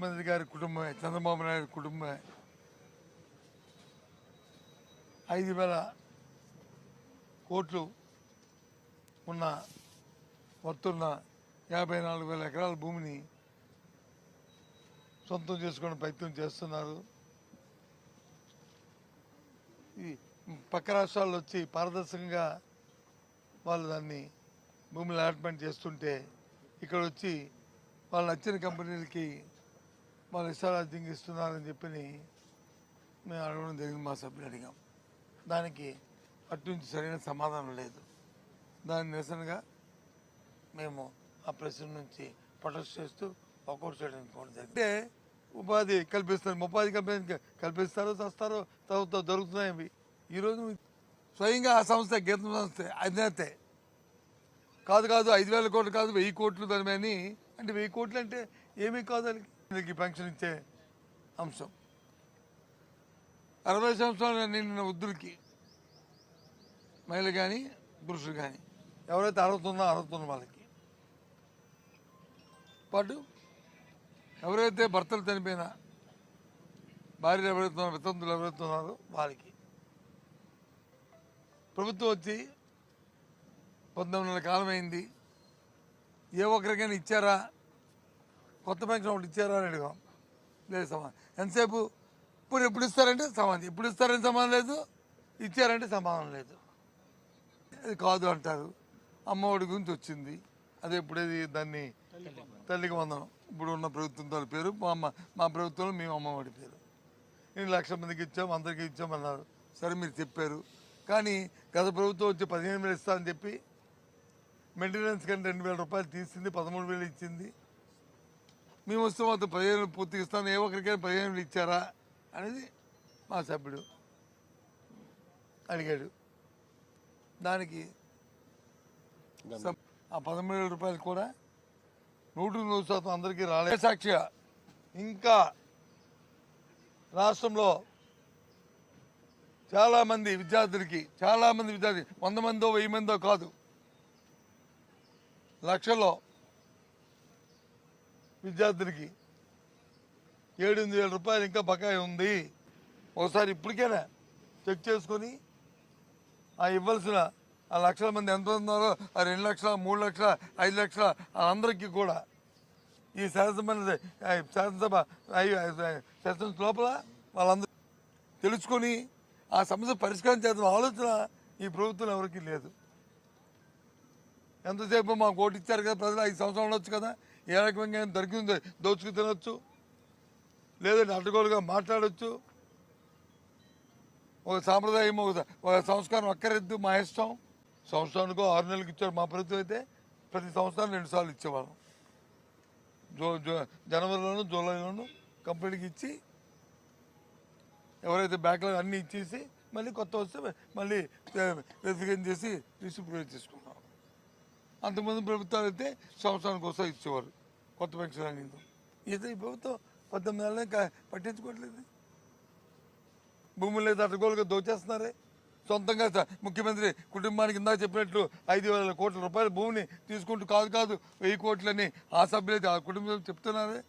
ముఖ్యమంత్రి గారి కుటుంబమే, చంద్రబాబు నాయుడు కుటుంబమే 5,000 కోట్లు ఉన్న వర్తున్న 54,000 ఎకరాల భూమిని సొంతం చేసుకునే ప్రయత్నం చేస్తున్నారు. ఈ పక్క రాష్ట్రాల్లో వచ్చి పారదర్శకంగా వాళ్ళు దాన్ని భూములు అలాట్మెంట్ చేస్తుంటే ఇక్కడ వచ్చి వాళ్ళు నచ్చిన కంపెనీలకి వాళ్ళు ఇష్టారాజ్యంగా ఇస్తున్నారని చెప్పి మేము అడగడం జరిగింది. మా సభ్యులు అడిగాం. దానికి అటు నుంచి సరైన సమాధానం లేదు. దాని నిరసనగా మేము ఆ ప్రశ్న నుంచి ప్రొటెస్ట్ చేస్తూ వాకౌట్ చేయడానికి పోవడం జరిగింది. అంటే ఉపాధి కల్పిస్తారు, ఉపాధి కల్పిస్తారో చస్తారో తర్వాత దొరుకుతున్నాయి అవి. ఈరోజు స్వయంగా ఆ సంస్థ గీతం సంస్థ అధినేతే కాదు 5,000 కోట్లు కాదు 1,000 కోట్లు దాని అని. అంటే 1,000 కోట్లు అంటే ఏమీ కాదు. వాళ్ళకి పెన్షన్ ఇచ్చే అంశం 60 సంవత్సరాలు నిండిన వృద్ధులకి, మహిళలు కానీ పురుషులు కానీ ఎవరైతే అర్హత ఉన్న వాళ్ళకి పాటు ఎవరైతే భర్తలు చనిపోయినా భార్యలు ఎవరైతే ఉన్నారో, వితంతులు ఎవరైతే ఉన్నారో వాళ్ళకి ప్రభుత్వం వచ్చి 19 నెలల కాలం అయింది. ఏ ఒక్కరికైనా ఇచ్చారా, కొత్త పెన్షన్ ఒకటి ఇచ్చారా అని అడిగాం. లేదు సమాధానం. ఎంతసేపు ఇప్పుడు ఎప్పుడు ఇస్తారంటే సమాధానం, ఎప్పుడు ఇస్తారని సమాధానం లేదు, ఇచ్చారంటే సమాధానం లేదు. అది కాదు అంటారు. అమ్మఒడి గురించి వచ్చింది, అదే ఇప్పుడేది దాన్ని తల్లికి వందనం ఇప్పుడు ఉన్న ప్రభుత్వంతో పేరు, మా ప్రభుత్వంలో మేము అమ్మఒడి పేరు. 1,00,000 మందికి ఇచ్చాం, అందరికీ ఇచ్చామన్నారు. సరే మీరు చెప్పారు, కానీ గత ప్రభుత్వం వచ్చి 15,000 ఇస్తారని చెప్పి మెయింటెనెన్స్ కానీ 2,000 రూపాయలు తీసింది, 13,000 ఇచ్చింది. మేము వస్తే మాత్రం 15,000 పూర్తిగా ఇస్తాను, ఏ ఒక్కరికైనా 15,000 ఇచ్చారా అనేది మా సభ్యుడు అడిగాడు. దానికి ఆ 13,000 రూపాయలు కూడా 100% అందరికీ రాలేదు. సాక్షిగా ఇంకా రాష్ట్రంలో చాలామంది విద్యార్థులు 100 మందో 1000 మందో కాదు, లక్షల్లో విద్యార్థులకి 7,000 రూపాయలు ఇంకా బకాయి ఉంది. ఒకసారి ఇప్పటికైనా చెక్ చేసుకొని ఆ ఇవ్వాల్సిన ఆ లక్షల మంది ఎంత ఉన్నారో ఆ 2 లక్షల 3 లక్షల 5 లక్షల అందరికీ కూడా ఈ శాసనసభ సెషన్స్ లోపల వాళ్ళందరూ తెలుసుకొని ఆ సమస్య పరిష్కారం చేద్దాం ఆలోచన ఈ ప్రభుత్వం ఎవరికి లేదు. ఎంతసేపు మాకు ఓటు ఇచ్చారు కదా ప్రజలు, 5 సంవత్సరాలు ఉండొచ్చు కదా, ఏ రకంగా దొరికిందో దోచుకు తినొచ్చు, లేదంటే అడ్డగోలుగా మాట్లాడచ్చు. ఒక సాంప్రదాయం ఒక సంస్కారం అక్కర్లేదు, మా ఇష్టం. సంవత్సరానికో 6 నెలలకు ఇచ్చారు. మా ప్రభుత్వం అయితే ప్రతి సంవత్సరం 2 సార్లు ఇచ్చేవాళ్ళం. జనవరిలోను జూలైలోను కంపెనీకి ఇచ్చి ఎవరైతే బ్యాక్లాగ్ అన్నీ ఇచ్చేసి మళ్ళీ కొత్త వస్తే మళ్ళీ వెరిఫికేషన్ చేసి డిస్ట్రిబ్యూట్ చేసుకున్నాం. అంతకుముందు ప్రభుత్వాలు అయితే సంవత్సరానికి ఒకసారి ఇచ్చేవారు కొత్త పెన్షన్ అనేది. అయితే ఈ ప్రభుత్వం 19 నెలలే పట్టించుకోవట్లేదు. భూములు లేదు, అడ్డగోలుగా దోచేస్తున్నారే. సొంతంగా ముఖ్యమంత్రి కుటుంబానికి ఇందాక చెప్పినట్లు 5,000 కోట్ల రూపాయల భూమిని తీసుకుంటూ కాదు 1,000 కోట్లని ఆ సభ్యులైతే ఆ కుటుంబం చెప్తున్నారే.